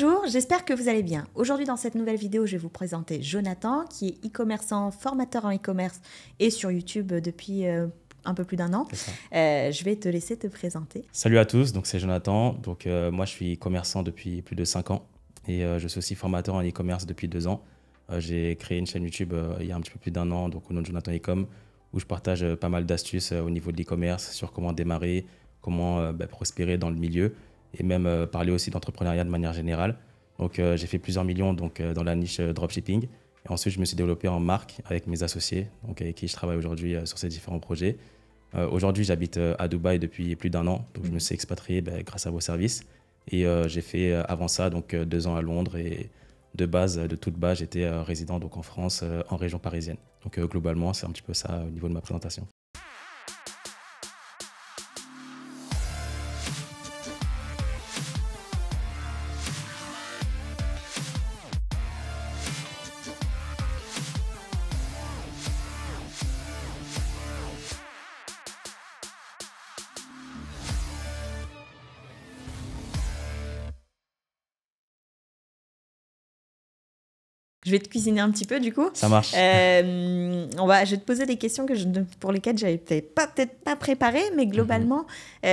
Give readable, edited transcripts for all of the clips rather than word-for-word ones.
Bonjour, j'espère que vous allez bien. Aujourd'hui, dans cette nouvelle vidéo, je vais vous présenter Jonathan, qui est e-commerçant, formateur en e-commerce et sur YouTube depuis un peu plus d'un an. Je vais te laisser te présenter. Salut à tous, donc c'est Jonathan. Donc, moi, je suis commerçant depuis plus de 5 ans et je suis aussi formateur en e-commerce depuis 2 ans. J'ai créé une chaîne YouTube il y a un petit peu plus d'1 an, donc au nom de Jonathan Ecom, où je partage pas mal d'astuces au niveau de l'e-commerce sur comment démarrer, comment prospérer dans le milieu et même parler aussi d'entrepreneuriat de manière générale. Donc, j'ai fait plusieurs millions dans la niche dropshipping. Et ensuite, je me suis développé en marque avec mes associés, donc avec qui je travaille aujourd'hui sur ces différents projets. Aujourd'hui, j'habite à Dubaï depuis plus d'1 an, donc je me suis expatrié grâce à vos services. Et j'ai fait avant ça 2 ans à Londres et de toute base, j'étais résident donc en France, en région parisienne. Donc globalement, c'est un petit peu ça au niveau de ma présentation. Je vais te cuisiner un petit peu du coup. Ça marche. Je vais te poser des questions pour lesquelles je n'avais peut-être pas préparé, mais globalement,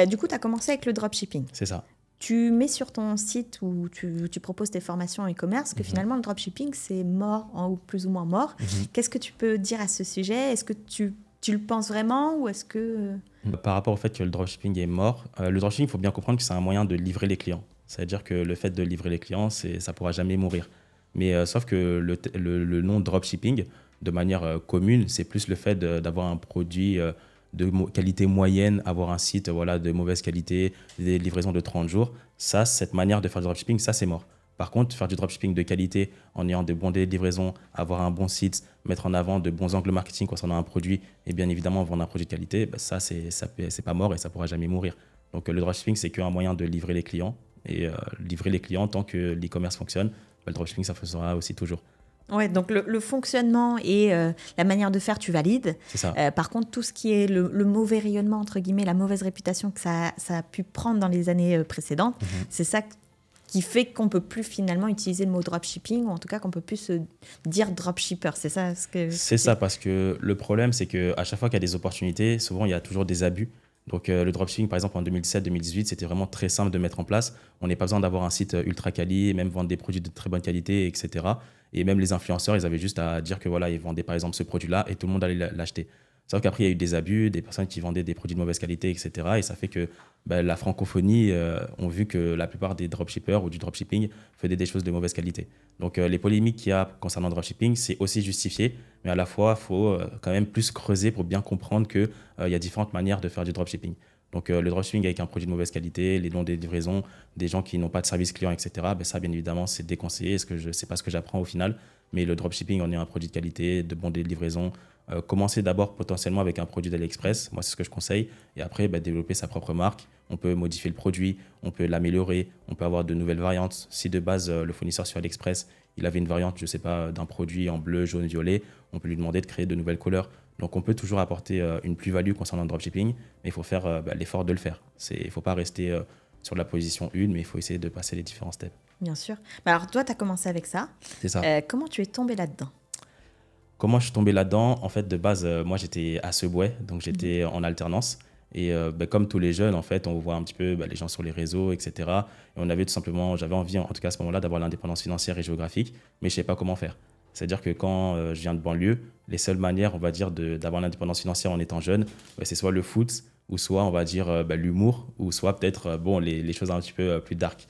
du coup, tu as commencé avec le dropshipping. C'est ça. Tu mets sur ton site où tu proposes tes formations en e-commerce que finalement, le dropshipping, c'est mort ou plus ou moins mort. Qu'est-ce que tu peux dire à ce sujet? Est-ce que tu le penses vraiment ou est-ce que... Par rapport au fait que le dropshipping est mort, le dropshipping, il faut bien comprendre que c'est un moyen de livrer les clients. C'est-à-dire que le fait de livrer les clients, ça ne pourra jamais mourir. Mais sauf que le nom dropshipping, de manière commune, c'est plus le fait d'avoir un produit de qualité moyenne, avoir un site de mauvaise qualité, des livraisons de 30 jours. Ça, cette manière de faire du dropshipping, ça, c'est mort. Par contre, faire du dropshipping de qualité en ayant de bons délais de livraison, avoir un bon site, mettre en avant de bons angles marketing concernant un produit et bien évidemment vendre un produit de qualité, ça, c'est pas mort et ça ne pourra jamais mourir. Donc le dropshipping, c'est qu'un moyen de livrer les clients et livrer les clients tant que l'e-commerce fonctionne. Le dropshipping, ça sera aussi toujours. Ouais, donc le fonctionnement et la manière de faire, tu valides. C'est ça. Par contre, tout ce qui est le mauvais rayonnement, entre guillemets, la mauvaise réputation que ça a pu prendre dans les années précédentes, c'est ça qui fait qu'on ne peut plus finalement utiliser le mot dropshipping, ou en tout cas qu'on ne peut plus se dire dropshipper. C'est ça ce que... C'est ça, parce que le problème, c'est qu'à chaque fois qu'il y a des opportunités, souvent, il y a toujours des abus. Donc, le dropshipping, par exemple, en 2017-2018, c'était vraiment très simple de mettre en place. On n'a pas besoin d'avoir un site ultra quali, même vendre des produits de très bonne qualité, etc. Et même les influenceurs, ils avaient juste à dire que ils vendaient par exemple ce produit-là et tout le monde allait l'acheter. Sauf qu'après, il y a eu des abus, des personnes qui vendaient des produits de mauvaise qualité, etc. Et ça fait que la francophonie ont vu que la plupart des dropshippers ou du dropshipping faisaient des choses de mauvaise qualité. Donc, les polémiques qu'il y a concernant le dropshipping, c'est aussi justifié, mais à la fois, il faut quand même plus creuser pour bien comprendre qu'il y a différentes manières de faire du dropshipping. Donc, le dropshipping avec un produit de mauvaise qualité, les longs délais de livraison, des gens qui n'ont pas de service client, etc., ça, bien évidemment, c'est déconseillé. C'est pas ce que j'apprends au final. Mais le dropshipping, on est un produit de qualité, de bons délais de livraison. Commencer d'abord potentiellement avec un produit d'AliExpress, moi c'est ce que je conseille, et après développer sa propre marque. On peut modifier le produit, on peut l'améliorer, on peut avoir de nouvelles variantes. Si de base le fournisseur sur AliExpress, il avait une variante, je sais pas, d'un produit en bleu, jaune, violet, on peut lui demander de créer de nouvelles couleurs. Donc on peut toujours apporter une plus-value concernant le dropshipping, mais il faut faire l'effort de le faire. Il ne faut pas rester sur la position 1, mais il faut essayer de passer les différents steps. Bien sûr. Alors toi, tu as commencé avec ça. C'est ça. Comment tu es tombé là-dedans? Comment je suis tombé là-dedans? En fait, de base, moi, j'étais à Sebewaye, donc j'étais en alternance. Et comme tous les jeunes, en fait, on voit un petit peu les gens sur les réseaux, etc. Et on avait tout simplement, j'avais envie, en tout cas à ce moment-là, d'avoir l'indépendance financière et géographique, mais je ne savais pas comment faire. C'est-à-dire que quand je viens de banlieue, les seules manières, on va dire, d'avoir l'indépendance financière en étant jeune, c'est soit le foot, ou soit, on va dire, l'humour, ou soit peut-être les choses un petit peu plus dark.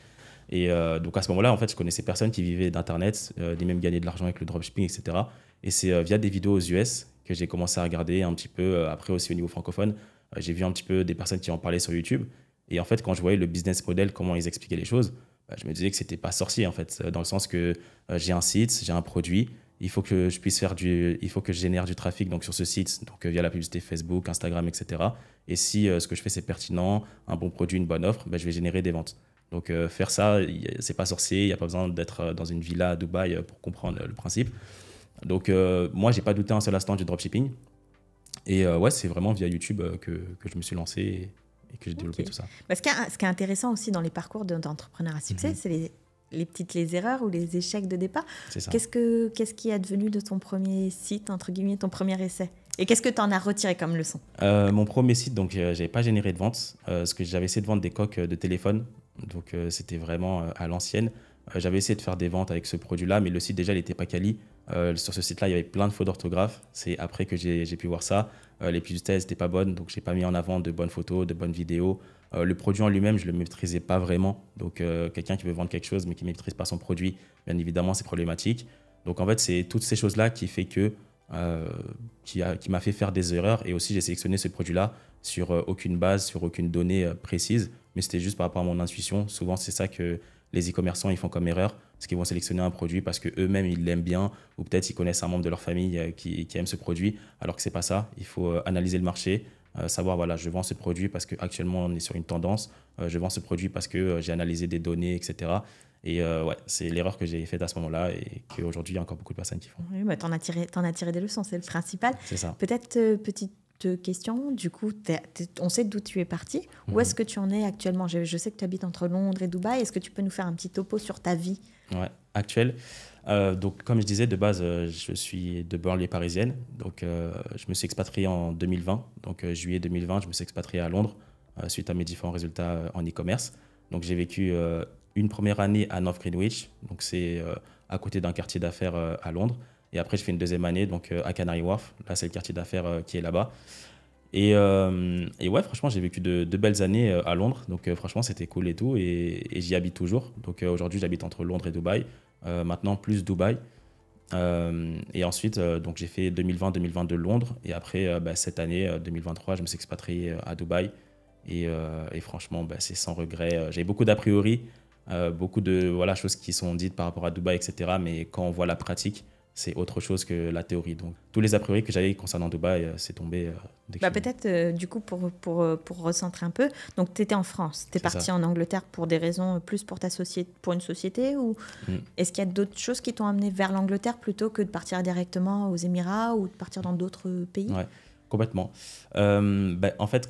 Et donc à ce moment-là, en fait, je connaissais personne qui vivait d'Internet, ni même gagner de l'argent avec le dropshipping, etc. Et c'est via des vidéos aux US que j'ai commencé à regarder un petit peu. Après aussi au niveau francophone, j'ai vu un petit peu des personnes qui en parlaient sur YouTube. Et en fait, quand je voyais le business model, comment ils expliquaient les choses, je me disais que c'était pas sorcier en fait, dans le sens que j'ai un site, j'ai un produit, il faut que je puisse il faut que je génère du trafic donc sur ce site, donc via la publicité Facebook, Instagram, etc. Et si ce que je fais c'est pertinent, un bon produit, une bonne offre, je vais générer des ventes. Donc faire ça, c'est pas sorcier, il n'y a pas besoin d'être dans une villa à Dubaï pour comprendre le principe. Donc moi, j'ai pas douté un seul instant du dropshipping. Et c'est vraiment via YouTube que je me suis lancé et que j'ai développé tout ça. Ce qui est intéressant aussi dans les parcours d'entrepreneurs à succès, c'est les erreurs ou les échecs de départ. C'est ça. Qu'est-ce qui est advenu de ton premier site, entre guillemets, ton premier essai? Et qu'est-ce que tu en as retiré comme leçon? Mon premier site, donc j'avais pas généré de vente, parce que j'avais essayé de vendre des coques de téléphone, donc c'était vraiment à l'ancienne. J'avais essayé de faire des ventes avec ce produit-là, mais le site déjà il n'était pas quali. Sur ce site-là, il y avait plein de fautes d'orthographe. C'est après que j'ai pu voir ça. Les publicités n'étaient pas bonnes, donc j'ai pas mis en avant de bonnes photos, de bonnes vidéos. Le produit en lui-même, je le maîtrisais pas vraiment. Donc quelqu'un qui veut vendre quelque chose mais qui maîtrise pas son produit, bien évidemment, c'est problématique. Donc en fait, c'est toutes ces choses-là qui fait que qui m'a fait faire des erreurs. Et aussi, j'ai sélectionné ce produit-là sur aucune base, sur aucune donnée précise, mais c'était juste par rapport à mon intuition. Souvent, c'est ça que les e-commerçants ils font comme erreur, c'est qu'ils vont sélectionner un produit parce qu'eux-mêmes ils l'aiment bien, ou peut-être ils connaissent un membre de leur famille qui aime ce produit, alors que c'est pas ça. Il faut analyser le marché, savoir voilà, je vends ce produit parce qu'actuellement on est sur une tendance, je vends ce produit parce que j'ai analysé des données, etc. Et ouais, c'est l'erreur que j'ai faite à ce moment-là et qu'aujourd'hui, il y a encore beaucoup de personnes qui font. Oui, bah, t'en as tiré des leçons, c'est le principal. C'est ça. Peut-être petite question, du coup, on sait d'où tu es parti. Où est-ce que tu en es actuellement? Je sais que tu habites entre Londres et Dubaï. Est-ce que tu peux nous faire un petit topo sur ta vie? Ouais, actuelle. Donc, comme je disais, de base, je suis de banlieue parisienne. Donc, je me suis expatrié en 2020. Donc, juillet 2020, je me suis expatrié à Londres suite à mes différents résultats en e-commerce. Donc, j'ai vécu une première année à North Greenwich. Donc, c'est à côté d'un quartier d'affaires à Londres. Et après, je fais une deuxième année donc, à Canary Wharf. Là, c'est le quartier d'affaires qui est là-bas. Et ouais, franchement, j'ai vécu de belles années à Londres. Donc, franchement, c'était cool et tout. Et j'y habite toujours. Donc, aujourd'hui, j'habite entre Londres et Dubaï. Maintenant, plus Dubaï. Et ensuite, donc, j'ai fait 2020-2022 Londres. Et après, cette année, 2023, je me suis expatrié à Dubaï. Et franchement, c'est sans regret. J'ai beaucoup d'a priori, beaucoup de voilà, choses qui sont dites par rapport à Dubaï, etc. Mais quand on voit la pratique, c'est autre chose que la théorie. Donc, tous les a priori que j'avais concernant Dubaï, c'est tombé. Peut-être, du coup, pour recentrer un peu, donc tu étais en France, tu es parti en Angleterre pour des raisons plus pour pour une société ou est-ce qu'il y a d'autres choses qui t'ont amené vers l'Angleterre plutôt que de partir directement aux Émirats ou de partir dans d'autres pays? Ouais, complètement. En fait,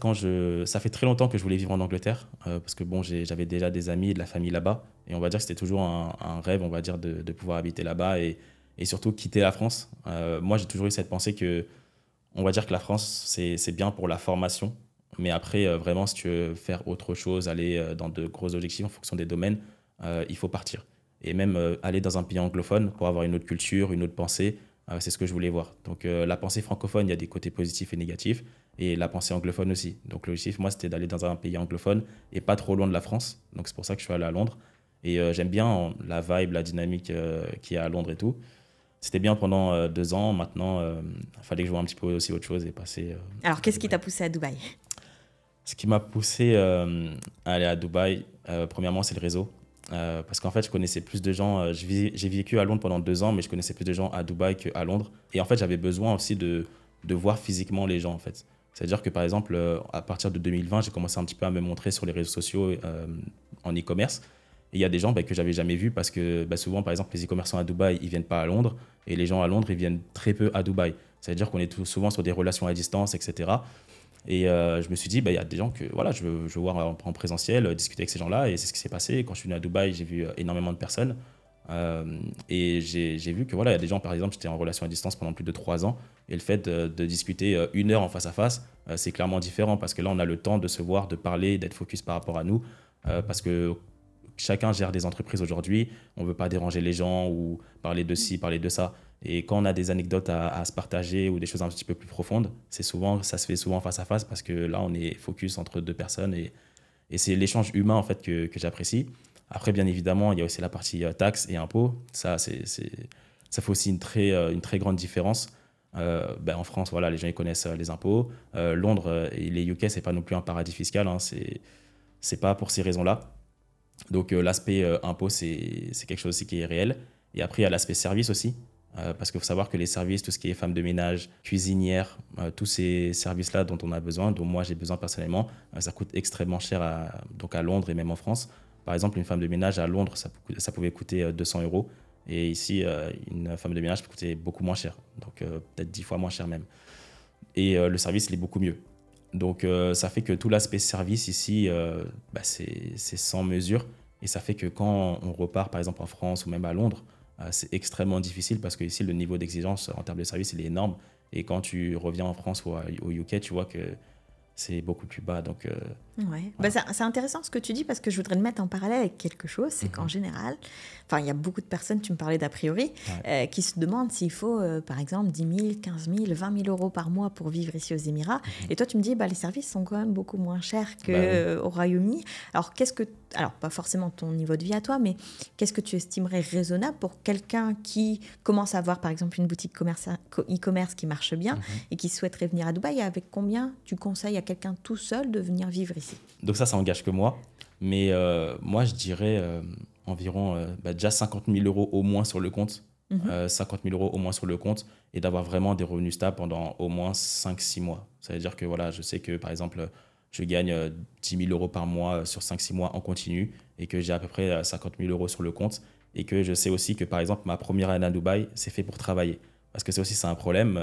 ça fait très longtemps que je voulais vivre en Angleterre parce que bon, j'avais déjà des amis et de la famille là-bas et on va dire que c'était toujours un rêve, on va dire, de pouvoir habiter là-bas et surtout quitter la France. Moi, j'ai toujours eu cette pensée que, on va dire que la France, c'est bien pour la formation. Mais après, vraiment, si tu veux faire autre chose, aller dans de gros objectifs en fonction des domaines, il faut partir. Et même aller dans un pays anglophone pour avoir une autre culture, une autre pensée, c'est ce que je voulais voir. Donc, la pensée francophone, il y a des côtés positifs et négatifs. Et la pensée anglophone aussi. Donc, l'objectif, moi, c'était d'aller dans un pays anglophone et pas trop loin de la France. Donc, c'est pour ça que je suis allé à Londres. Et j'aime bien la vibe, la dynamique qu'il y a à Londres et tout. C'était bien pendant 2 ans. Maintenant, il fallait que je voie un petit peu aussi autre chose et passer. Alors, qu'est-ce qui t'a poussé à Dubaï? Ce qui m'a poussé à aller à Dubaï, premièrement, c'est le réseau. Parce qu'en fait, je connaissais plus de gens. J'ai vécu à Londres pendant 2 ans, mais je connaissais plus de gens à Dubaï qu'à Londres. Et en fait, j'avais besoin aussi de voir physiquement les gens, en fait. C'est-à-dire que, par exemple, à partir de 2020, j'ai commencé un petit peu à me montrer sur les réseaux sociaux en e-commerce. Et il y a des gens que j'avais jamais vus parce que souvent, par exemple, les e-commerçants à Dubaï, ils viennent pas à Londres. Et les gens à Londres, ils viennent très peu à Dubaï. C'est-à-dire qu'on est souvent sur des relations à distance, etc. Et je me suis dit, il y a des gens que voilà, je veux voir en présentiel, discuter avec ces gens-là. Et c'est ce qui s'est passé. Quand je suis venu à Dubaï, j'ai vu énormément de personnes. Et j'ai vu que voilà, il y a des gens, par exemple, j'étais en relation à distance pendant plus de 3 ans. Et le fait de discuter 1 heure en face à face, c'est clairement différent. Parce que là, on a le temps de se voir, de parler, d'être focus par rapport à nous. Parce que chacun gère des entreprises aujourd'hui. On ne veut pas déranger les gens ou parler de ci, parler de ça. Et quand on a des anecdotes à se partager ou des choses un petit peu plus profondes, ça se fait souvent face à face parce que là, on est focus entre 2 personnes et c'est l'échange humain en fait que j'apprécie. Après, bien évidemment, il y a aussi la partie taxes et impôts. Ça fait aussi une très grande différence. En France, voilà, les gens ils connaissent les impôts. Londres et les UK, c'est pas non plus un paradis fiscal. Hein, c'est pas pour ces raisons-là. Donc l'aspect impôt, c'est quelque chose aussi qui est réel. Et après, il y a l'aspect service aussi. Parce qu'il faut savoir que les services, tout ce qui est femme de ménage, cuisinière, tous ces services-là dont on a besoin, dont moi j'ai besoin personnellement, ça coûte extrêmement cher donc à Londres et même en France. Par exemple, une femme de ménage à Londres, ça pouvait coûter 200 euros. Et ici, une femme de ménage peut coûter beaucoup moins cher. Donc peut-être 10 fois moins cher même. Et le service, il est beaucoup mieux. Donc ça fait que tout l'aspect service ici, c'est sans mesure. Et ça fait que quand on repart, par exemple, en France ou même à Londres, c'est extrêmement difficile parce que ici, le niveau d'exigence en termes de service, il est énorme. Et quand tu reviens en France ou au UK, tu vois que c'est beaucoup plus bas. Donc, Ouais. voilà. C'est intéressant ce que tu dis parce que je voudrais le mettre en parallèle avec quelque chose. C'est qu'en général, il y a beaucoup de personnes, tu me parlais d'a priori, qui se demandent s'il faut, par exemple, 10 000, 15 000, 20 000 euros par mois pour vivre ici aux Émirats. Et toi, tu me dis, les services sont quand même beaucoup moins chers qu'au Royaume-Uni. Alors, pas forcément ton niveau de vie à toi, mais qu'est-ce que tu estimerais raisonnable pour quelqu'un qui commence à avoir, par exemple, une boutique e-commerce qui marche bien et qui souhaiterait venir à Dubaï? Avec combien tu conseilles à quelqu'un tout seul de venir vivre ici? Donc ça engage que moi. Mais moi, je dirais environ déjà 50 000 euros au moins sur le compte. 50 000 euros au moins sur le compte et d'avoir vraiment des revenus stables pendant au moins 5-6 mois. Ça veut dire que voilà, je sais que par exemple, je gagne 10 000 euros par mois sur 5-6 mois en continu et que j'ai à peu près 50 000 euros sur le compte et que je sais aussi que par exemple, ma première année à Dubaï, c'est fait pour travailler. Parce que c'est un problème.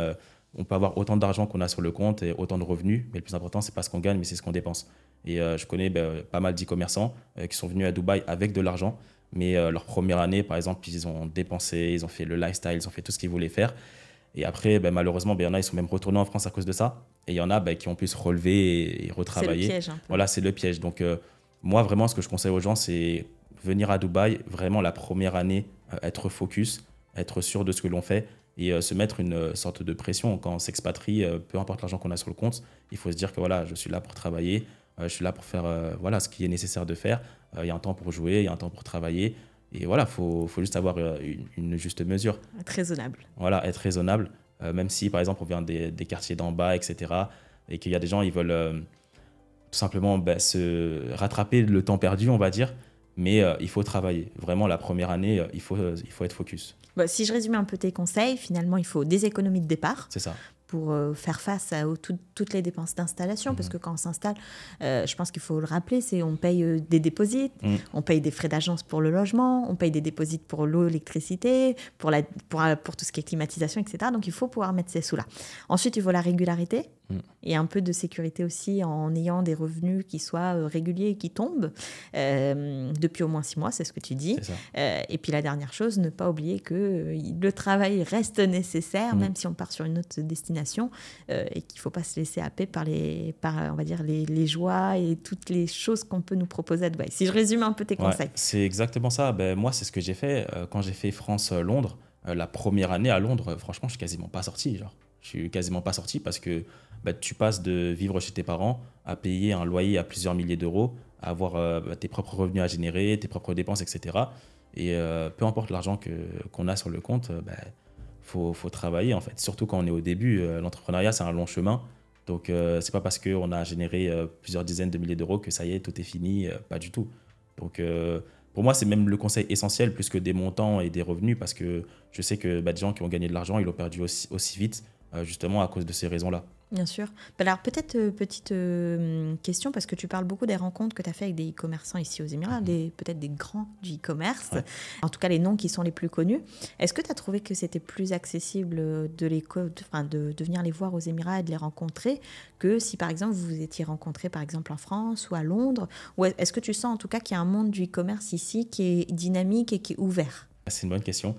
On peut avoir autant d'argent qu'on a sur le compte et autant de revenus, mais le plus important, c'est pas ce qu'on gagne, mais c'est ce qu'on dépense. Et je connais pas mal d'e-commerçants qui sont venus à Dubaï avec de l'argent, mais leur première année, par exemple, ils ont dépensé, ils ont fait le lifestyle, ils ont fait tout ce qu'ils voulaient faire. Et après, malheureusement, il y en a, ils sont même retournés en France à cause de ça. Et il y en a qui ont pu se relever et retravailler. C'est le piège un peu. Voilà, c'est le piège. Donc, moi, vraiment, ce que je conseille aux gens, c'est venir à Dubaï, vraiment la première année, être focus, être sûr de ce que l'on fait et se mettre une sorte de pression. Quand on s'expatrie, peu importe l'argent qu'on a sur le compte, il faut se dire que voilà, je suis là pour travailler, je suis là pour faire voilà, ce qui est nécessaire de faire. Il y a un temps pour jouer, il y a un temps pour travailler. Et voilà, faut juste avoir une juste mesure. Être raisonnable. Voilà, être raisonnable. Même si, par exemple, on vient des quartiers d'en bas, etc., et qu'il y a des gens, ils veulent tout simplement se rattraper le temps perdu, on va dire. Mais il faut travailler. Vraiment, la première année, il faut être focus. Si je résume un peu tes conseils, finalement, il faut des économies de départ. C'est ça. Pour faire face à toutes les dépenses d'installation, parce que quand on s'installe, je pense qu'il faut le rappeler, on paye des déposits, on paye des frais d'agence pour le logement, on paye des déposits pour l'eau, l'électricité, pour tout ce qui est climatisation, etc. Donc il faut pouvoir mettre ces sous-là. Ensuite, il faut la régularité et un peu de sécurité aussi en ayant des revenus qui soient réguliers et qui tombent depuis au moins 6 mois, c'est ce que tu dis. Et puis la dernière chose, ne pas oublier que le travail reste nécessaire, même si on part sur une autre destination. Et qu'il ne faut pas se laisser happer par on va dire, les joies et toutes les choses qu'on peut nous proposer à Dubaï. Si je résume un peu tes conseils. C'est exactement ça. Moi, c'est ce que j'ai fait. Quand j'ai fait France-Londres, la première année à Londres, franchement, je ne suis quasiment pas sorti. Je suis quasiment pas sorti parce que tu passes de vivre chez tes parents à payer un loyer à plusieurs milliers d'euros, à avoir tes propres revenus à générer, tes propres dépenses, etc. Et peu importe l'argent qu'on a sur le compte, faut travailler en fait, surtout quand on est au début. L'entrepreneuriat, c'est un long chemin. Donc, c'est pas parce qu'on a généré plusieurs dizaines de milliers d'euros que ça y est, tout est fini. Pas du tout. Donc, pour moi, c'est même le conseil essentiel plus que des montants et des revenus parce que je sais que des gens qui ont gagné de l'argent, ils l'ont perdu aussi vite, justement à cause de ces raisons-là. Bien sûr. Alors, peut-être petite question, parce que tu parles beaucoup des rencontres que tu as fait avec des e-commerçants ici aux Émirats, peut-être des grands du e-commerce, en tout cas les noms qui sont les plus connus. Est-ce que tu as trouvé que c'était plus accessible de venir les voir aux Émirats et de les rencontrer que si, par exemple, vous vous étiez rencontrés, par exemple, en France ou à Londres? Ou est-ce que tu sens, en tout cas, qu'il y a un monde du e-commerce ici qui est dynamique et qui est ouvert? C'est une bonne question.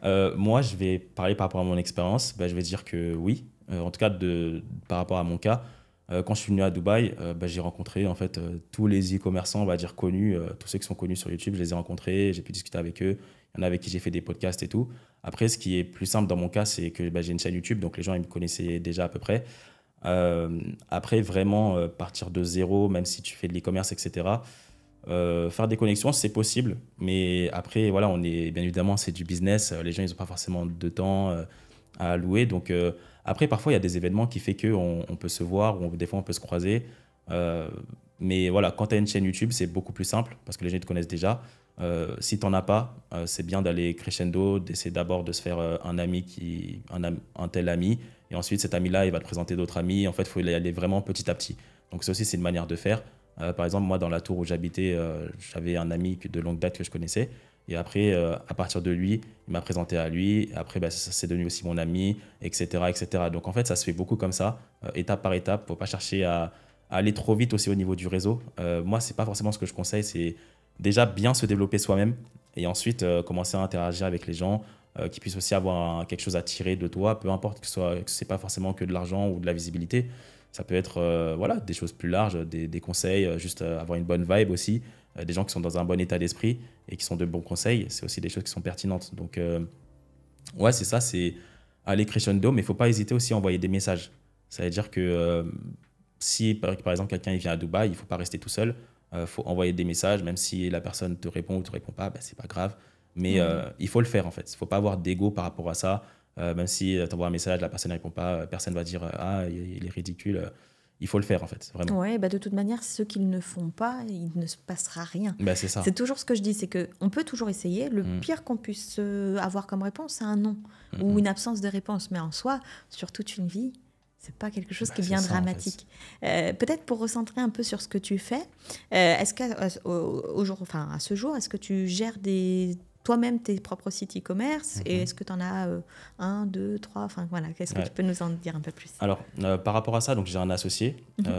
Moi, je vais parler par rapport à mon expérience. Je vais dire que oui. En tout cas, par rapport à mon cas, quand je suis venu à Dubaï, j'ai rencontré en fait tous les e-commerçants, on va dire connus, tous ceux qui sont connus sur YouTube, je les ai rencontrés, j'ai pu discuter avec eux. Il y en a avec qui j'ai fait des podcasts et tout. Après, ce qui est plus simple dans mon cas, c'est que j'ai une chaîne YouTube, donc les gens ils me connaissaient déjà à peu près. Après, vraiment partir de zéro, même si tu fais de l'e-commerce, etc. Faire des connexions, c'est possible, mais après, voilà, bien évidemment, c'est du business. Les gens, ils n'ont pas forcément de temps à allouer, donc. Après, parfois, il y a des événements qui font qu'on peut se voir, ou des fois, on peut se croiser. Mais voilà, quand tu as une chaîne YouTube, c'est beaucoup plus simple parce que les gens te connaissent déjà. Si tu n'en as pas, c'est bien d'aller crescendo, d'essayer d'abord de se faire un tel ami. Et ensuite, cet ami-là, il va te présenter d'autres amis. En fait, il faut y aller vraiment petit à petit. Donc, ça aussi, c'est une manière de faire. Par exemple, moi, dans la tour où j'habitais, j'avais un ami de longue date que je connaissais. Et après, à partir de lui, il m'a présenté à lui. Et après, ça c'est devenu aussi mon ami, etc., etc. Donc, en fait, ça se fait beaucoup comme ça, étape par étape. Il ne faut pas chercher à aller trop vite aussi au niveau du réseau. Moi, ce n'est pas forcément ce que je conseille. C'est déjà bien se développer soi-même et ensuite commencer à interagir avec les gens qui puissent aussi avoir quelque chose à tirer de toi, peu importe que ce n'est pas forcément que de l'argent ou de la visibilité. Ça peut être voilà, des choses plus larges, des conseils, juste avoir une bonne vibe aussi, des gens qui sont dans un bon état d'esprit et qui sont de bons conseils. C'est aussi des choses qui sont pertinentes. Donc, ouais, c'est ça, c'est aller crescendo, mais il ne faut pas hésiter aussi à envoyer des messages. Ça veut dire que si, par exemple, quelqu'un il vient à Dubaï, il ne faut pas rester tout seul. Il faut envoyer des messages, même si la personne te répond ou ne te répond pas, ben, ce n'est pas grave. Mais il faut le faire, en fait. Il ne faut pas avoir d'ego par rapport à ça. Même si tu envoies un message, la personne ne répond pas, personne ne va dire « Ah, il est ridicule ». Il faut le faire, en fait, vraiment. Ouais, bah de toute manière, ceux qui ne le font pas, il ne se passera rien. Ben, c'est ça. C'est toujours ce que je dis, c'est qu'on peut toujours essayer. Le pire qu'on puisse avoir comme réponse, c'est un non ou une absence de réponse. Mais en soi, sur toute une vie, c'est pas quelque chose qui est bien dramatique. En fait. Peut-être pour recentrer un peu sur ce que tu fais, est-ce qu'à à ce jour, est-ce que tu gères toi-même tes propres sites e-commerce et est-ce que tu en as 1, 2, 3 enfin voilà, qu'est-ce que tu peux nous en dire un peu plus? Alors, par rapport à ça, donc j'ai un associé,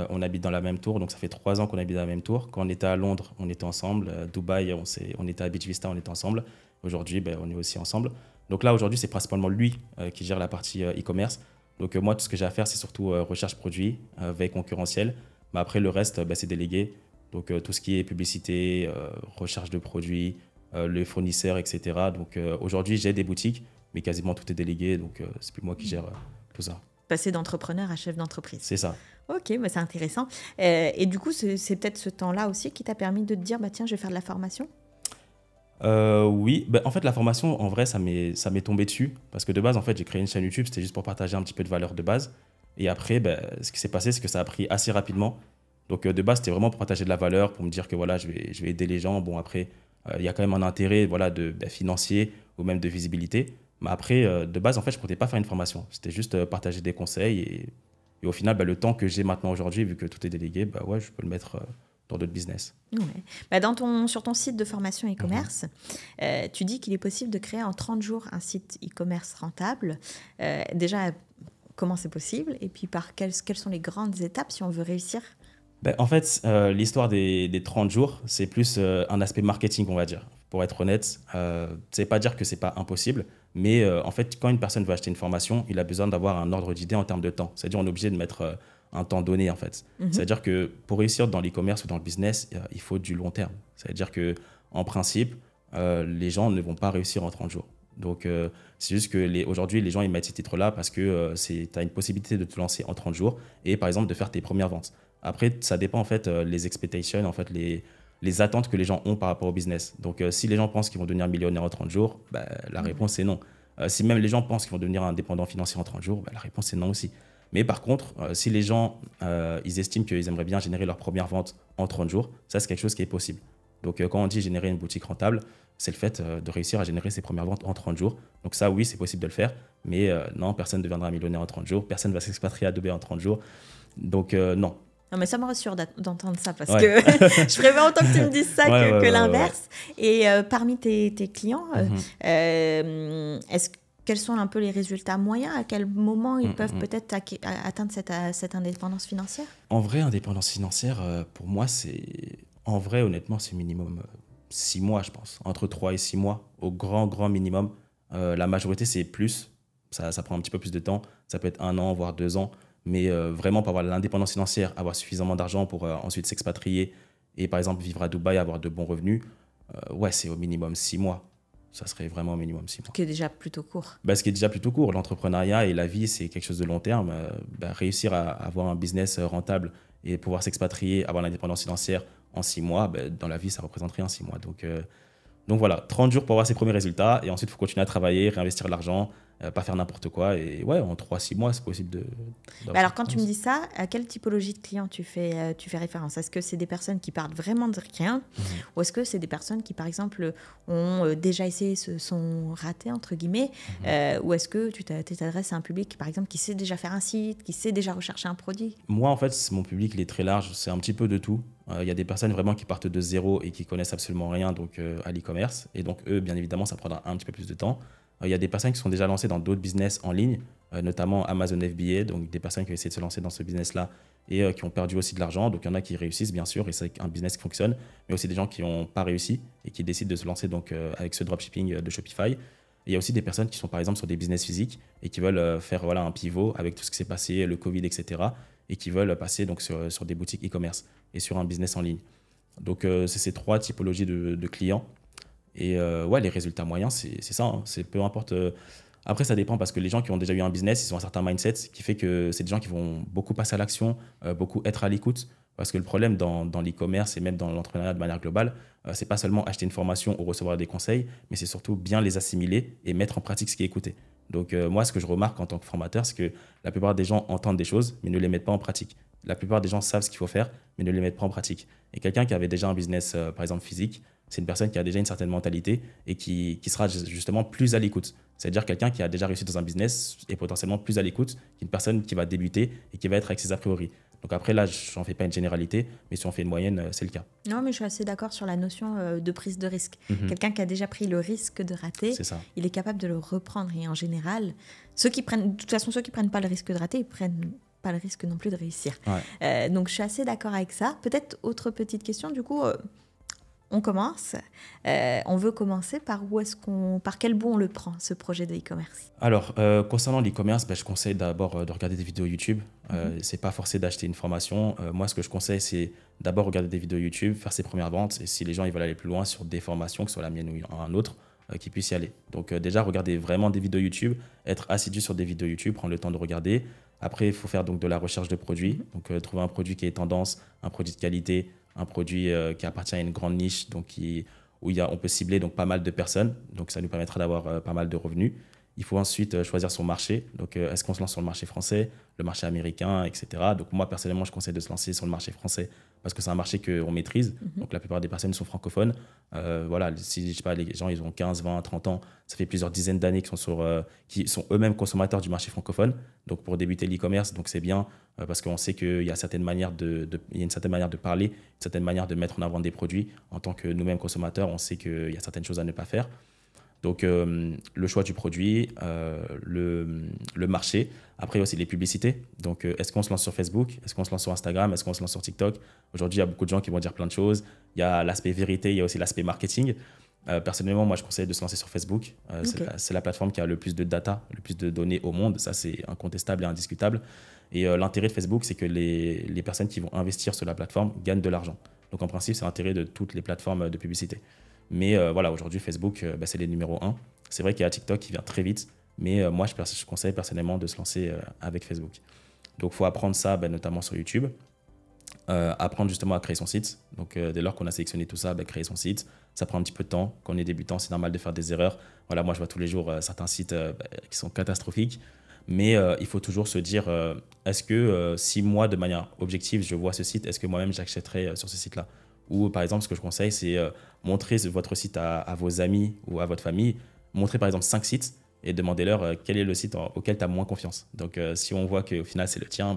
on habite dans la même tour, donc ça fait 3 ans qu'on habite dans la même tour. Quand on était à Londres, on était ensemble. Dubaï, on était à Beach Vista, on était ensemble. Aujourd'hui, on est aussi ensemble. Donc là, aujourd'hui, c'est principalement lui qui gère la partie e-commerce. Donc moi, tout ce que j'ai à faire, c'est surtout recherche produit, veille concurrentielle. Mais après, le reste, c'est délégué. Donc tout ce qui est publicité, recherche de produits, les fournisseurs, etc. Donc aujourd'hui, j'ai des boutiques, mais quasiment tout est délégué. Donc c'est plus moi qui gère tout ça. Passer d'entrepreneur à chef d'entreprise. C'est ça. Ok, c'est intéressant. Et du coup, c'est peut-être ce temps-là aussi qui t'a permis de te dire, tiens, je vais faire de la formation? Oui, en fait la formation en vrai ça m'est tombé dessus parce que de base en fait j'ai créé une chaîne YouTube, c'était juste pour partager un petit peu de valeur de base et après ce qui s'est passé c'est que ça a pris assez rapidement. Donc de base c'était vraiment pour partager de la valeur, pour me dire que voilà je vais aider les gens. Bon après il y a quand même un intérêt voilà financier ou même de visibilité, mais après de base en fait je comptais pas faire une formation, c'était juste partager des conseils et au final le temps que j'ai maintenant aujourd'hui vu que tout est délégué, ouais je peux le mettre dans d'autres business. Ouais. Sur ton site de formation e-commerce, tu dis qu'il est possible de créer en 30 jours un site e-commerce rentable. Déjà, comment c'est possible? Et puis, quelles sont les grandes étapes si on veut réussir? En fait, l'histoire des 30 jours, c'est plus un aspect marketing, on va dire. Pour être honnête, c'est pas dire que c'est pas impossible, mais en fait, quand une personne veut acheter une formation, il a besoin d'avoir un ordre d'idée en termes de temps. C'est-à-dire, on est obligé de mettre un temps donné, en fait. C'est-à-dire que pour réussir dans l'e-commerce ou dans le business, il faut du long terme. C'est-à-dire qu'en principe, les gens ne vont pas réussir en 30 jours. Donc, c'est juste qu'aujourd'hui, les gens ils mettent ces titres-là parce que tu as une possibilité de te lancer en 30 jours et, par exemple, de faire tes premières ventes. Après, ça dépend, en fait, les expectations, en fait, les attentes que les gens ont par rapport au business. Donc, si les gens pensent qu'ils vont devenir millionnaires en 30 jours, la réponse est non. Si même les gens pensent qu'ils vont devenir indépendants financiers en 30 jours, la réponse est non aussi. Mais par contre, si les gens ils estiment qu'ils aimeraient bien générer leur première vente en 30 jours, ça, c'est quelque chose qui est possible. Donc, quand on dit générer une boutique rentable, c'est le fait de réussir à générer ses premières ventes en 30 jours. Donc ça, oui, c'est possible de le faire. Mais non, personne ne deviendra millionnaire en 30 jours. Personne ne va s'expatrier à Dubaï en 30 jours. Donc, non. Non, mais ça me rassure d'entendre ça parce que je préfère autant que tu me dises ça que l'inverse. Et parmi tes clients, quels sont un peu les résultats moyens? À quel moment ils peuvent peut-être atteindre cette indépendance financière? En vrai, indépendance financière, pour moi, en vrai, honnêtement, c'est minimum 6 mois, je pense. Entre 3 et 6 mois, au grand minimum. La majorité, c'est plus. Ça prend un petit peu plus de temps. Ça peut être 1 an, voire 2 ans. Mais vraiment, pour avoir l'indépendance financière, avoir suffisamment d'argent pour ensuite s'expatrier et, par exemple, vivre à Dubaï, avoir de bons revenus, c'est au minimum 6 mois. Ça serait vraiment au minimum 6 mois. Ce qui est déjà plutôt court. Ce qui est déjà plutôt court. L'entrepreneuriat et la vie, c'est quelque chose de long terme. Réussir à avoir un business rentable et pouvoir s'expatrier, avoir l'indépendance financière en 6 mois, dans la vie, ça représente rien 6 mois. Donc voilà, 30 jours pour avoir ses premiers résultats et ensuite, il faut continuer à travailler, réinvestir l'argent, pas faire n'importe quoi. Et en 3-6 mois, c'est possible alors, quand tu me dis ça, à quelle typologie de clients tu fais référence? Est-ce que c'est des personnes qui partent vraiment de rien ou est-ce que c'est des personnes qui, par exemple, ont déjà essayé, se sont ratées, entre guillemets, ou est-ce que tu t'adresses à un public, par exemple, qui sait déjà faire un site, qui sait déjà rechercher un produit? Moi, en fait, mon public, il est très large. C'est un petit peu de tout. Il y a des personnes vraiment qui partent de zéro et qui connaissent absolument rien à l'e-commerce. Et donc, eux, bien évidemment, ça prendra un petit peu plus de temps. Il y a des personnes qui sont déjà lancées dans d'autres business en ligne, notamment Amazon FBA, donc des personnes qui ont essayé de se lancer dans ce business-là et qui ont perdu aussi de l'argent. Donc il y en a qui réussissent, bien sûr, et c'est un business qui fonctionne, mais aussi des gens qui n'ont pas réussi et qui décident de se lancer donc, avec ce dropshipping de Shopify. Et il y a aussi des personnes qui sont par exemple sur des business physiques et qui veulent faire voilà, un pivot avec tout ce qui s'est passé, le Covid, etc. et qui veulent passer donc, sur des boutiques e-commerce et sur un business en ligne. Donc c'est ces trois typologies de clients. Et ouais, les résultats moyens, c'est ça. Hein. C'est peu importe. Après, ça dépend parce que les gens qui ont déjà eu un business, ils ont un certain mindset qui fait que c'est des gens qui vont beaucoup passer à l'action, beaucoup être à l'écoute. Parce que le problème dans l'e-commerce et même dans l'entrepreneuriat de manière globale, c'est pas seulement acheter une formation ou recevoir des conseils, mais c'est surtout bien les assimiler et mettre en pratique ce qui est écouté. Donc moi, ce que je remarque en tant que formateur, c'est que la plupart des gens entendent des choses, mais ne les mettent pas en pratique. La plupart des gens savent ce qu'il faut faire, mais ne les mettent pas en pratique. Et quelqu'un qui avait déjà un business, par exemple physique, c'est une personne qui a déjà une certaine mentalité et qui sera justement plus à l'écoute. C'est-à-dire quelqu'un qui a déjà réussi dans un business est potentiellement plus à l'écoute qu'une personne qui va débuter et qui va être avec ses a priori. Donc après, là, je n'en fais pas une généralité, mais si on fait une moyenne, c'est le cas. Non, mais je suis assez d'accord sur la notion de prise de risque. Quelqu'un qui a déjà pris le risque de rater, il est capable de le reprendre. Et en général, de toute façon, ceux qui ne prennent pas le risque de rater, ils ne prennent pas le risque non plus de réussir. Ouais. Donc je suis assez d'accord avec ça. Peut-être autre petite question, du coup... on commence. On veut commencer par par quel bout on le prend, ce projet de e-commerce? Alors, concernant l'e-commerce, je conseille d'abord de regarder des vidéos YouTube. C'est pas forcé d'acheter une formation. Moi, ce que je conseille, c'est d'abord regarder des vidéos YouTube, faire ses premières ventes. Et si les gens ils veulent aller plus loin sur des formations, que ce soit la mienne ou un autre, qu'ils puissent y aller. Donc déjà, regarder vraiment des vidéos YouTube, être assidu sur des vidéos YouTube, prendre le temps de regarder. Après, il faut faire donc de la recherche de produits. Donc trouver un produit qui est tendance, un produit de qualité, un produit qui appartient à une grande niche, donc où on peut cibler donc pas mal de personnes. Donc ça nous permettra d'avoir pas mal de revenus. Il faut ensuite choisir son marché. Donc est-ce qu'on se lance sur le marché français, le marché américain, etc. Donc moi, personnellement, je conseille de se lancer sur le marché français parce que c'est un marché qu'on maîtrise. Donc la plupart des personnes sont francophones. Voilà, si je sais pas, les gens ils ont 15, 20, 30 ans, ça fait plusieurs dizaines d'années qui sont eux-mêmes consommateurs du marché francophone. Donc pour débuter l'e-commerce, donc c'est bien parce qu'on sait qu'il y a certaines manières il y a une certaine manière de parler, une certaine manière de mettre en avant des produits. En tant que nous-mêmes consommateurs, on sait qu'il y a certaines choses à ne pas faire. Donc, le choix du produit, le marché. Après, aussi les publicités. Donc, est-ce qu'on se lance sur Facebook? Est-ce qu'on se lance sur Instagram? Est-ce qu'on se lance sur TikTok? Aujourd'hui, il y a beaucoup de gens qui vont dire plein de choses. Il y a l'aspect vérité, il y a aussi l'aspect marketing. Personnellement, moi, je conseille de se lancer sur Facebook. C'est la plateforme qui a le plus de data, le plus de données au monde. Ça, c'est incontestable et indiscutable. Et l'intérêt de Facebook, c'est que les personnes qui vont investir sur la plateforme gagnent de l'argent. Donc, en principe, c'est l'intérêt de toutes les plateformes de publicité. Mais voilà, aujourd'hui, Facebook, c'est les numéros 1. C'est vrai qu'il y a TikTok qui vient très vite, mais moi, je conseille personnellement de se lancer avec Facebook. Donc, il faut apprendre ça, notamment sur YouTube. Apprendre justement à créer son site. Donc, dès lors qu'on a sélectionné tout ça, créer son site, ça prend un petit peu de temps. Quand on est débutant, c'est normal de faire des erreurs. Voilà, moi, je vois tous les jours certains sites qui sont catastrophiques. Mais il faut toujours se dire, est-ce que si moi, de manière objective, je vois ce site, est-ce que moi-même, j'achèterais sur ce site-là? Ou par exemple, ce que je conseille, c'est montrer votre site à vos amis ou à votre famille. Montrer par exemple 5 sites et demandez-leur quel est le site auquel tu as moins confiance. Donc si on voit qu'au final c'est le tien,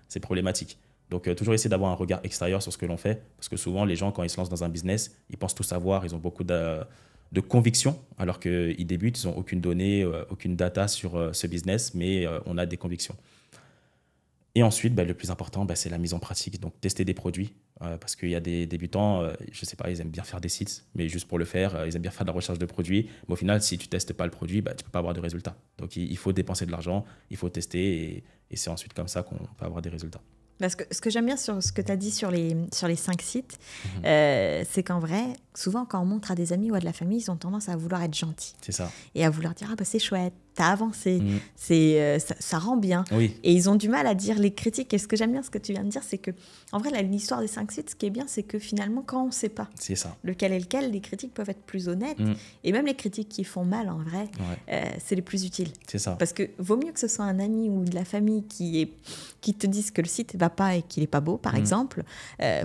c'est problématique. Donc toujours essayer d'avoir un regard extérieur sur ce que l'on fait. Parce que souvent, les gens, quand ils se lancent dans un business, ils pensent tout savoir, ils ont beaucoup de convictions, alors qu'ils débutent, ils n'ont aucune donnée, aucune data sur ce business, mais on a des convictions. Et ensuite, le plus important, c'est la mise en pratique. Donc, tester des produits. Parce qu'il y a des débutants, je ne sais pas, ils aiment bien faire des sites, mais juste pour le faire, ils aiment bien faire de la recherche de produits. Mais au final, si tu ne testes pas le produit, tu ne peux pas avoir de résultats. Donc, il faut dépenser de l'argent, il faut tester, et c'est ensuite comme ça qu'on peut avoir des résultats. Parce que ce que j'aime bien sur ce que tu as dit sur les 5 sites, c'est qu'en vrai, souvent, quand on montre à des amis ou à de la famille, ils ont tendance à vouloir être gentils. C'est ça. Et à vouloir dire, c'est chouette, t'as avancé, ça rend bien. Oui. Et ils ont du mal à dire les critiques. Et ce que j'aime bien, ce que tu viens de dire, c'est que, en vrai, l'histoire des 5 sites, ce qui est bien, c'est que finalement, quand on ne sait pas lequel est lequel, les critiques peuvent être plus honnêtes. Et même les critiques qui font mal, en vrai, c'est les plus utiles. C'est ça. Parce que vaut mieux que ce soit un ami ou de la famille qui te dise que le site ne va pas et qu'il n'est pas beau, par exemple,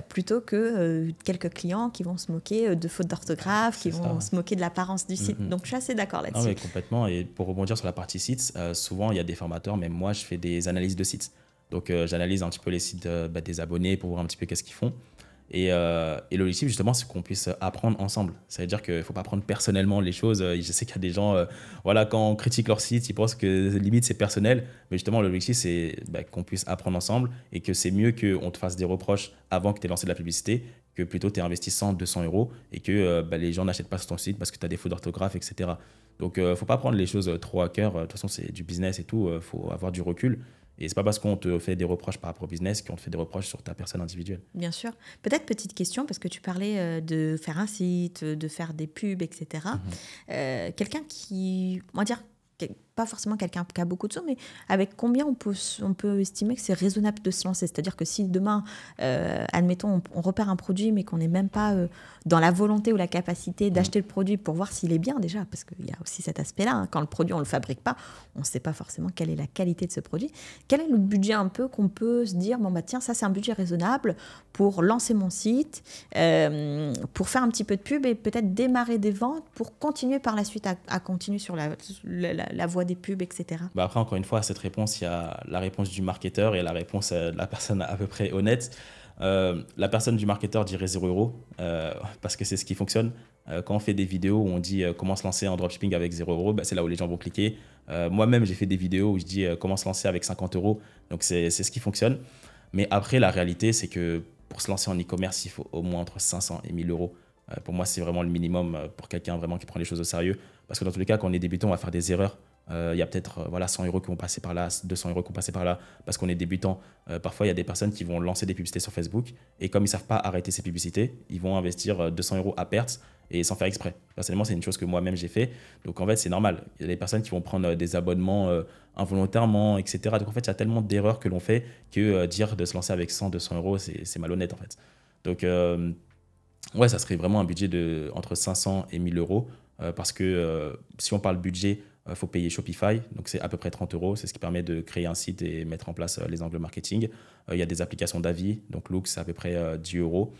plutôt que quelques clients qui vont se moquer de fautes d'orthographe, qui vont se moquer de l'apparence du site. Donc, je suis assez d'accord là-dessus. Oui, complètement. Et pour rebondir sur la partie sites, souvent, il y a des formateurs, même moi, je fais des analyses de sites. Donc, j'analyse un petit peu les sites des abonnés pour voir un petit peu qu'est-ce qu'ils font. Et l'objectif, justement, c'est qu'on puisse apprendre ensemble. Ça veut dire qu'il ne faut pas prendre personnellement les choses. Je sais qu'il y a des gens, voilà, quand on critique leur site, ils pensent que limite c'est personnel. Mais justement, l'objectif, c'est qu'on puisse apprendre ensemble et que c'est mieux qu'on te fasse des reproches avant que tu aies lancé de la publicité que plutôt tu aies investi 100, 200 euros et que les gens n'achètent pas sur ton site parce que tu as des fautes d'orthographe, etc. Donc, il ne faut pas prendre les choses trop à cœur. De toute façon, c'est du business et tout. Il faut avoir du recul. Et ce n'est pas parce qu'on te fait des reproches par rapport au business qu'on te fait des reproches sur ta personne individuelle. Bien sûr. Peut-être petite question, parce que tu parlais de faire un site, de faire des pubs, etc. Quelqu'un qui, on va dire, pas forcément quelqu'un qui a beaucoup de sous, mais avec combien on peut estimer que c'est raisonnable de se lancer? C'est-à-dire que si demain, admettons, on repère un produit, mais qu'on n'est même pas dans la volonté ou la capacité d'acheter le produit pour voir s'il est bien déjà, parce qu'il y a aussi cet aspect-là, hein. Quand le produit, on ne le fabrique pas, on ne sait pas forcément quelle est la qualité de ce produit. Quel est le budget un peu qu'on peut se dire, bon, bah, tiens, ça c'est un budget raisonnable pour lancer mon site, pour faire un petit peu de pub et peut-être démarrer des ventes pour continuer par la suite à continuer sur la voie des pubs, etc. Après, encore une fois, à cette réponse, il y a la réponse du marketeur et la réponse de la personne à peu près honnête. La personne du marketeur dirait 0 euros parce que c'est ce qui fonctionne. Quand on fait des vidéos où on dit comment se lancer en dropshipping avec 0 euros, c'est là où les gens vont cliquer. Moi-même, j'ai fait des vidéos où je dis comment se lancer avec 50 euros. Donc, c'est ce qui fonctionne. Mais après, la réalité, c'est que pour se lancer en e-commerce, il faut au moins entre 500 et 1000 euros. Pour moi, c'est vraiment le minimum pour quelqu'un vraiment qui prend les choses au sérieux. Parce que dans tous les cas, quand on est débutant, on va faire des erreurs. Il y a peut-être 100 euros qui vont passer par là, 200 euros qui vont passer par là parce qu'on est débutant. Parfois, il y a des personnes qui vont lancer des publicités sur Facebook et comme ils ne savent pas arrêter ces publicités, ils vont investir 200 euros à perte et sans faire exprès. Personnellement, c'est une chose que moi-même j'ai fait. Donc en fait, c'est normal. Il y a des personnes qui vont prendre des abonnements involontairement, etc. Donc en fait, il y a tellement d'erreurs que l'on fait que dire de se lancer avec 100, 200 euros, c'est malhonnête en fait. Donc ouais, ça serait vraiment un budget entre 500 et 1000 euros parce que si on parle budget, il faut payer Shopify, donc c'est à peu près 30 euros. C'est ce qui permet de créer un site et mettre en place les angles marketing. Il y a des applications d'avis, donc Look, c'est à peu près 10 euros.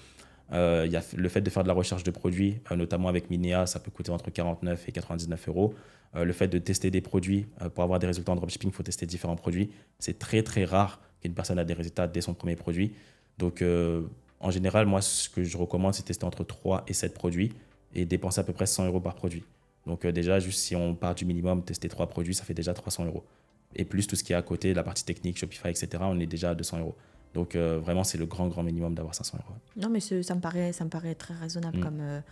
Il y a le fait de faire de la recherche de produits, notamment avec Minea, ça peut coûter entre 49 et 99 euros. Le fait de tester des produits, pour avoir des résultats en dropshipping, il faut tester différents produits. C'est très, très rare qu'une personne ait des résultats dès son premier produit. Donc, en général, moi, ce que je recommande, c'est tester entre 3 et 7 produits et dépenser à peu près 100 euros par produit. Donc déjà, juste si on part du minimum, tester 3 produits, ça fait déjà 300 euros. Et plus tout ce qui est à côté, la partie technique, Shopify, etc., on est déjà à 200 euros. Donc vraiment, c'est le grand, grand minimum d'avoir 500 euros. Non, mais ça me paraît très raisonnable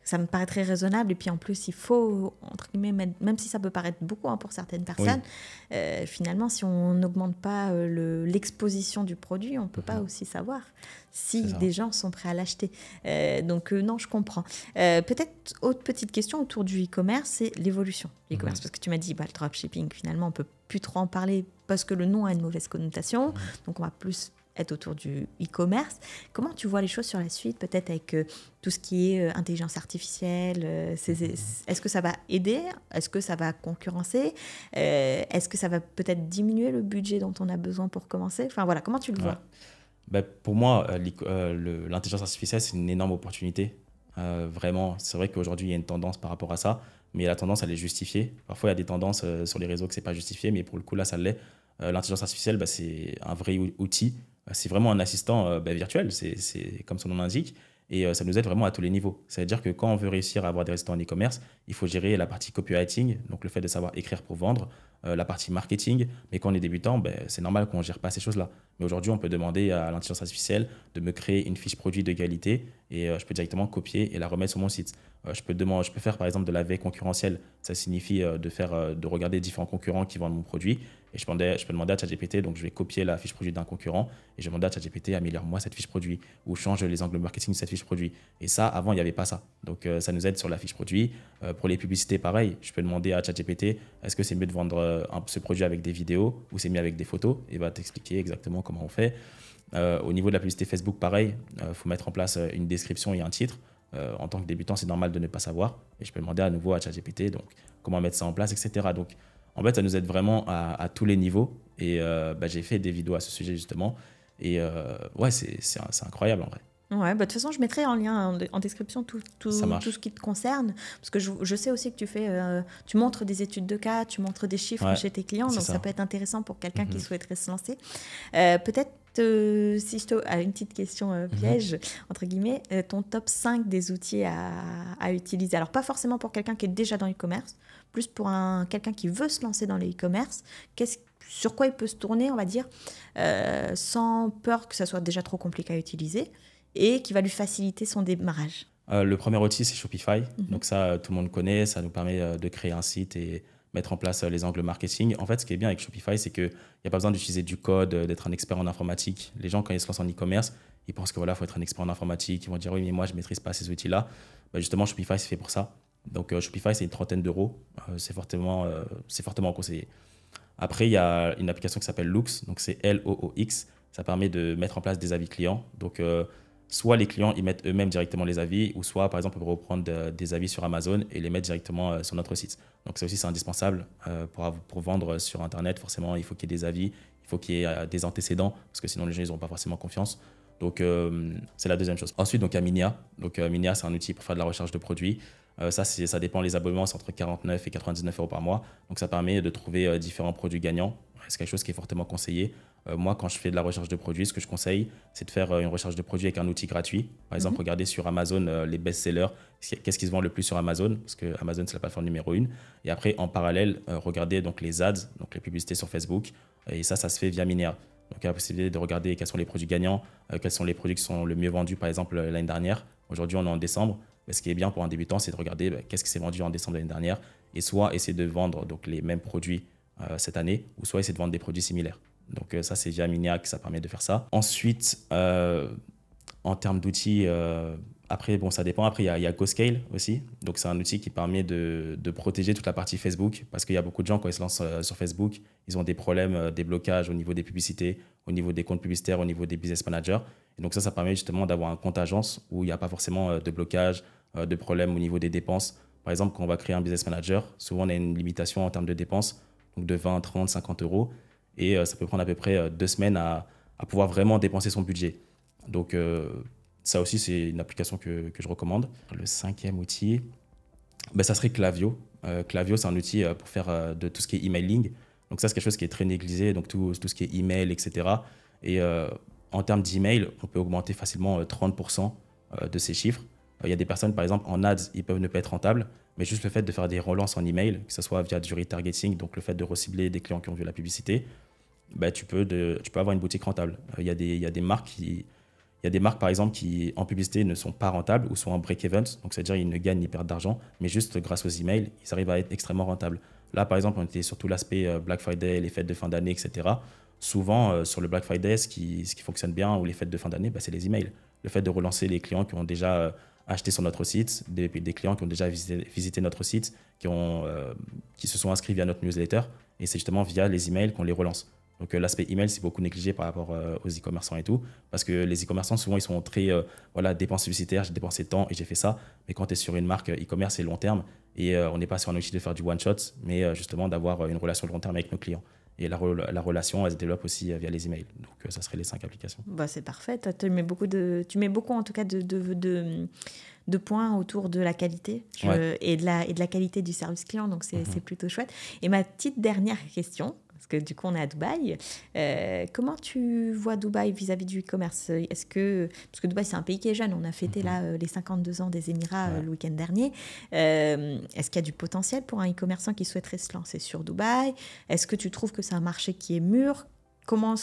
ça me paraît très raisonnable. Et puis en plus, il faut, entre guillemets, même si ça peut paraître beaucoup pour certaines personnes, finalement, si on n'augmente pas l'exposition du produit, on ne peut pas aussi savoir si des gens sont prêts à l'acheter. Donc non, je comprends. Peut-être autre petite question autour du e-commerce, c'est l'évolution du e-commerce. Parce que tu m'as dit, le dropshipping, finalement, on ne peut plus trop en parler parce que le nom a une mauvaise connotation. Donc on va plus être autour du e-commerce. Comment tu vois les choses sur la suite, peut-être avec tout ce qui est intelligence artificielle est-ce que ça va aider? Est-ce que ça va concurrencer? Est-ce que ça va peut-être diminuer le budget dont on a besoin pour commencer? Enfin voilà, comment tu le vois? Pour moi, l'intelligence artificielle, c'est une énorme opportunité. Vraiment, c'est vrai qu'aujourd'hui, il y a une tendance par rapport à ça, mais la tendance, elle est justifiée. Parfois, il y a des tendances sur les réseaux que ce n'est pas justifié, mais pour le coup, là, ça l'est. L'intelligence artificielle, c'est un vrai outil. C'est vraiment un assistant virtuel, c'est comme son nom l'indique, et ça nous aide vraiment à tous les niveaux. Ça veut dire que quand on veut réussir à avoir des résultats en e-commerce, il faut gérer la partie copywriting, donc le fait de savoir écrire pour vendre, la partie marketing, mais quand on est débutant, c'est normal qu'on ne gère pas ces choses-là. Mais aujourd'hui, on peut demander à l'intelligence artificielle de me créer une fiche produit de qualité et je peux directement copier et la remettre sur mon site. Je peux faire par exemple de la veille concurrentielle. Ça signifie de regarder différents concurrents qui vendent mon produit. Et je peux demander à ChatGPT, donc je vais copier la fiche produit d'un concurrent et je vais demander à ChatGPT, améliore-moi cette fiche produit ou change les angles marketing de cette fiche produit. Et ça, avant, il n'y avait pas ça. Donc ça nous aide sur la fiche produit. Pour les publicités, pareil, je peux demander à ChatGPT, est-ce que c'est mieux de vendre ce produit avec des vidéos ou c'est mieux avec des photos? Et va t'expliquer exactement comment on fait. Au niveau de la publicité Facebook, pareil, faut mettre en place une description et un titre. En tant que débutant, c'est normal de ne pas savoir. Et je peux demander à nouveau à ChatGPT donc, comment mettre ça en place, etc. Donc, en fait, ça nous aide vraiment à tous les niveaux. Et j'ai fait des vidéos à ce sujet, justement. Et c'est incroyable, en vrai. Ouais, de toute façon, je mettrai en lien, en description tout ce qui te concerne. Parce que je sais aussi que tu montres des études de cas, tu montres des chiffres chez tes clients. Donc, ça peut être intéressant pour quelqu'un qui souhaiterait se lancer. Peut-être Une petite question piège, entre guillemets, ton top 5 des outils à utiliser. Alors, pas forcément pour quelqu'un qui est déjà dans l'e-commerce, plus pour quelqu'un qui veut se lancer dans l'e-commerce. Sur quoi il peut se tourner, on va dire, sans peur que ça soit déjà trop compliqué à utiliser et qui va lui faciliter son démarrage. Le premier outil, c'est Shopify. Donc ça, tout le monde connaît. Ça nous permet de créer un site et mettre en place les angles marketing. En fait, ce qui est bien avec Shopify, c'est qu'il n'y a pas besoin d'utiliser du code, d'être un expert en informatique. Les gens, quand ils se lancent en e-commerce, ils pensent que voilà, faut être un expert en informatique. Ils vont dire, oui, mais moi, je ne maîtrise pas ces outils-là. Justement, Shopify, c'est fait pour ça. Donc Shopify, c'est une trentaine d'euros. C'est fortement conseillé. Après, il y a une application qui s'appelle Loox. Donc c'est Loox. Ça permet de mettre en place des avis clients. Donc soit les clients, ils mettent eux-mêmes directement les avis, ou soit, par exemple, on peut reprendre des avis sur Amazon et les mettre directement sur notre site. Donc, ça aussi, c'est indispensable pour vendre sur Internet. Forcément, il faut qu'il y ait des avis, il faut qu'il y ait des antécédents, parce que sinon, les gens, ils n'auront pas forcément confiance. Donc, c'est la deuxième chose. Ensuite, donc, il y a Minia. Donc, Minia, c'est un outil pour faire de la recherche de produits. Ça dépend, les abonnements, c'est entre 49 et 99 euros par mois. Donc, ça permet de trouver différents produits gagnants. C'est quelque chose qui est fortement conseillé. Moi, quand je fais de la recherche de produits, ce que je conseille, c'est de faire une recherche de produits avec un outil gratuit. Par exemple, regardez sur Amazon les best-sellers, qu'est-ce qui se vend le plus sur Amazon, parce que Amazon, c'est la plateforme numéro 1. Et après, en parallèle, regardez donc les ads, donc les publicités sur Facebook. Et ça se fait via Minia. Donc, il y a la possibilité de regarder quels sont les produits gagnants, quels sont les produits qui sont le mieux vendus, par exemple, l'année dernière. Aujourd'hui, on est en décembre. Mais ce qui est bien pour un débutant, c'est de regarder qu'est-ce qui s'est vendu en décembre de l'année dernière et soit essayer de vendre donc, les mêmes produits cette année, ou soit essayer de vendre des produits similaires. Donc ça, c'est via Minia que ça permet de faire ça. Ensuite, en termes d'outils, après, bon, ça dépend. Après, il y a GoScale aussi. Donc, c'est un outil qui permet de protéger toute la partie Facebook, parce qu'il y a beaucoup de gens, quand ils se lancent sur Facebook, ils ont des problèmes, des blocages au niveau des publicités, au niveau des comptes publicitaires, au niveau des business managers. Et donc ça permet justement d'avoir un compte agence où il n'y a pas forcément de blocage, de problème au niveau des dépenses. Par exemple, quand on va créer un business manager, souvent, on a une limitation en termes de dépenses, donc de 20, 30, 50 euros. Et ça peut prendre à peu près 2 semaines à pouvoir vraiment dépenser son budget. Donc, ça aussi, c'est une application que je recommande. Le 5e outil, ça serait Klaviyo. Klaviyo, c'est un outil pour faire de tout ce qui est emailing. Donc, ça, c'est quelque chose qui est très négligé, donc tout ce qui est email, etc. Et en termes d'email, on peut augmenter facilement 30% de ces chiffres. Il y a des personnes, par exemple, en ads, ils peuvent ne pas être rentables, mais juste le fait de faire des relances en email, que ce soit via du retargeting, donc le fait de recibler des clients qui ont vu la publicité, tu peux avoir une boutique rentable. Il y a des marques, par exemple, qui en publicité ne sont pas rentables ou sont en break-even, donc c'est-à-dire qu'ils ne gagnent ni perdent d'argent, mais juste grâce aux emails, ils arrivent à être extrêmement rentables. Là, par exemple, on était sur tout l'aspect Black Friday, les fêtes de fin d'année, etc. Souvent, sur le Black Friday, ce qui fonctionne bien, ou les fêtes de fin d'année, c'est les emails. Le fait de relancer les clients qui ont déjà acheté sur notre site, des clients qui ont déjà visité notre site, qui se sont inscrits via notre newsletter, et c'est justement via les emails qu'on les relance. Donc l'aspect email, c'est beaucoup négligé par rapport aux e-commerçants et tout, parce que les e-commerçants, souvent, ils sont très dépenses publicitaires, j'ai dépensé tant et j'ai fait ça. Mais quand tu es sur une marque e-commerce, c'est long terme, et on n'est pas sur un outil de faire du one-shot, mais justement d'avoir une relation de long terme avec nos clients. Et la relation, elle se développe aussi via les emails. Donc, ça serait les 5 applications. C'est parfait. Tu mets beaucoup, en tout cas, de points autour de la qualité et de la qualité du service client. Donc, c'est plutôt chouette. Et ma petite dernière question, parce que du coup, on est à Dubaï. Comment tu vois Dubaï vis-à-vis du e-commerce ? Parce que Dubaï, c'est un pays qui est jeune. On a fêté les 52 ans des Émirats le week-end dernier. Est-ce qu'il y a du potentiel pour un e-commerçant qui souhaiterait se lancer sur Dubaï ? Est-ce que tu trouves que c'est un marché qui est mûr ? Comment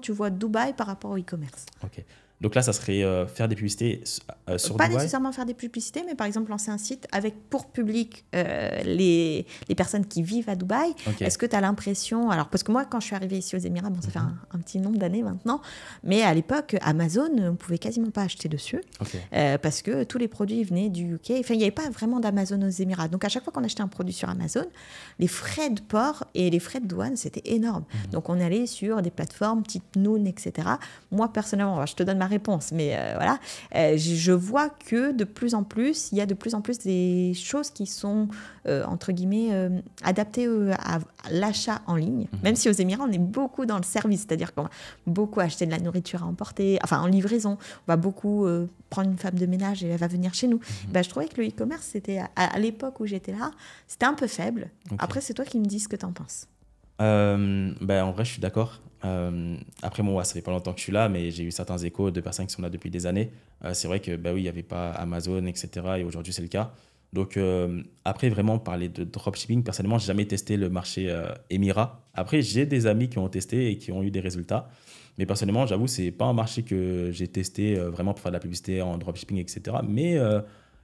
tu vois Dubaï par rapport au e-commerce ? Ok. Donc là, ça serait faire des publicités sur Pas Dubaï ? nécessairement faire des publicités, mais par exemple lancer un site avec pour public les personnes qui vivent à Dubaï. Okay. Est-ce que tu as l'impression... Alors, parce que moi, quand je suis arrivée ici aux Émirats, ça fait un petit nombre d'années maintenant, mais à l'époque, Amazon, on ne pouvait quasiment pas acheter dessus parce que tous les produits venaient du UK. Enfin, il n'y avait pas vraiment d'Amazon aux Émirats. Donc, à chaque fois qu'on achetait un produit sur Amazon, les frais de port et les frais de douane, c'était énorme. Donc, on allait sur des plateformes type Noon, etc. Moi, personnellement, je te donne ma réponse, mais voilà, je vois que de plus en plus, il y a de plus en plus des choses qui sont, entre guillemets, adaptées à l'achat en ligne, même si aux Émirats, on est beaucoup dans le service, c'est-à-dire qu'on va beaucoup acheter de la nourriture à emporter, enfin en livraison, on va beaucoup prendre une femme de ménage et elle va venir chez nous. Je trouvais que le e-commerce, c'était, à l'époque où j'étais là, c'était un peu faible. Après, c'est toi qui me dis ce que tu en penses. En vrai, je suis d'accord. Après, moi, ça fait pas longtemps que je suis là, mais j'ai eu certains échos de personnes qui sont là depuis des années. C'est vrai que, oui, il n'y avait pas Amazon, etc. Et aujourd'hui, c'est le cas. Donc, après, vraiment, parler de dropshipping, personnellement, j'ai jamais testé le marché Émirats. Après, j'ai des amis qui ont testé et qui ont eu des résultats. Mais personnellement, j'avoue, c'est pas un marché que j'ai testé vraiment pour faire de la publicité en dropshipping, etc. Mais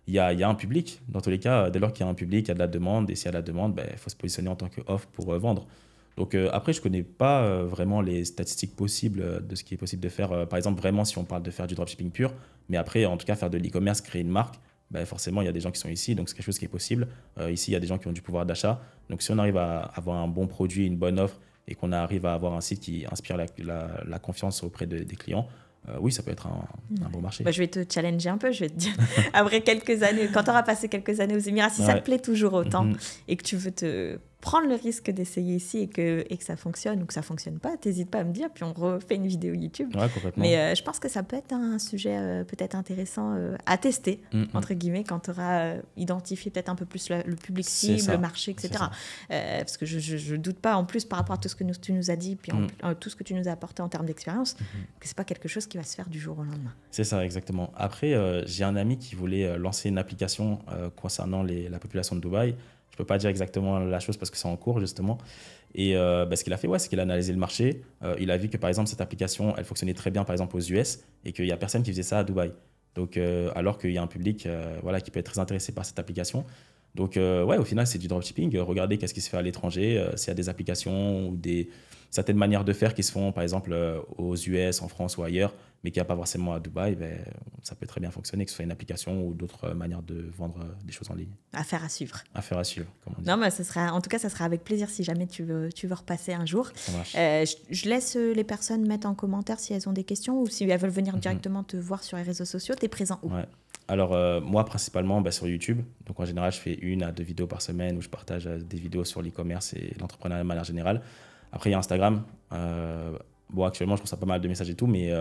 il y a un public. Dans tous les cas, dès lors qu'il y a un public, il y a de la demande. Et s'il y a de la demande, il faut se positionner en tant qu'offre pour vendre. Donc après, je ne connais pas vraiment les statistiques possibles de ce qui est possible de faire. Par exemple, vraiment, si on parle de faire du dropshipping pur. Mais après, en tout cas, faire de l'e-commerce, créer une marque, forcément, il y a des gens qui sont ici. Donc c'est quelque chose qui est possible. Ici, il y a des gens qui ont du pouvoir d'achat. Donc si on arrive à avoir un bon produit, une bonne offre, et qu'on arrive à avoir un site qui inspire la confiance auprès des clients, oui, ça peut être un bon marché. Je vais te challenger un peu, je vais te dire, après quelques années, quand tu auras passé quelques années aux Émirats, si ça te plaît toujours autant et que tu veux te prendre le risque d'essayer ici et que ça fonctionne ou que ça ne fonctionne pas, n'hésite pas à me dire, puis on refait une vidéo YouTube. Ouais, complètement. Mais je pense que ça peut être un sujet peut-être intéressant à tester, entre guillemets, quand tu auras identifié peut-être un peu plus le public cible, le marché, etc. Parce que je ne doute pas, en plus, par rapport à tout ce que tu nous as dit, puis tout ce que tu nous as apporté en termes d'expérience, que ce n'est pas quelque chose qui va se faire du jour au lendemain. C'est ça, exactement. Après, j'ai un ami qui voulait lancer une application concernant la population de Dubaï. Je ne peux pas dire exactement la chose parce que c'est en cours, justement. Et ce qu'il a fait, c'est qu'il a analysé le marché. Il a vu que, par exemple, cette application, elle fonctionnait très bien, par exemple, aux US et qu'il n'y a personne qui faisait ça à Dubaï. Donc, alors qu'il y a un public qui peut être très intéressé par cette application. Donc, au final, c'est du dropshipping. Regardez qu'est-ce qui se fait à l'étranger, s'il y a des applications ou certaines manières de faire qui se font, par exemple, aux US, en France ou ailleurs, mais qui n'y a pas forcément à Dubaï, ça peut très bien fonctionner, que ce soit une application ou d'autres manières de vendre des choses en ligne. Affaire à suivre. Affaire à suivre, comme on dit. Non, mais en tout cas, ça sera avec plaisir si jamais tu veux repasser un jour. Ça marche. Je laisse les personnes mettre en commentaire si elles ont des questions ou si elles veulent venir directement te voir sur les réseaux sociaux. Tu es présent où? Alors, moi, principalement sur YouTube. Donc, en général, je fais 1 à 2 vidéos par semaine où je partage des vidéos sur l'e-commerce et l'entrepreneuriat de manière générale. Après, il y a Instagram. Actuellement, je reçois pas mal de messages et tout, mais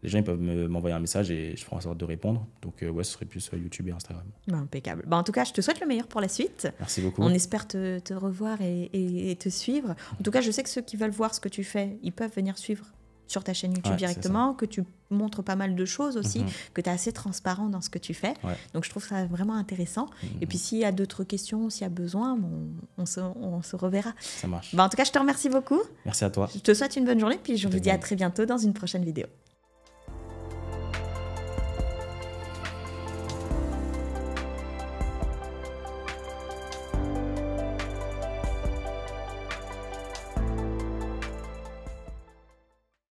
les gens ils peuvent m'envoyer un message et je ferai en sorte de répondre. Donc, ce serait plus YouTube et Instagram. Impeccable. En tout cas, je te souhaite le meilleur pour la suite. Merci beaucoup. On espère te revoir et te suivre. En tout cas, je sais que ceux qui veulent voir ce que tu fais, ils peuvent venir suivre sur ta chaîne YouTube directement, que tu montres pas mal de choses aussi, que tu es assez transparent dans ce que tu fais. Donc, je trouve ça vraiment intéressant. Et puis, s'il y a d'autres questions, s'il y a besoin, on se reverra. Ça marche. En tout cas, je te remercie beaucoup. Merci à toi. Je te souhaite une bonne journée, puis je vous dis à très bientôt dans une prochaine vidéo.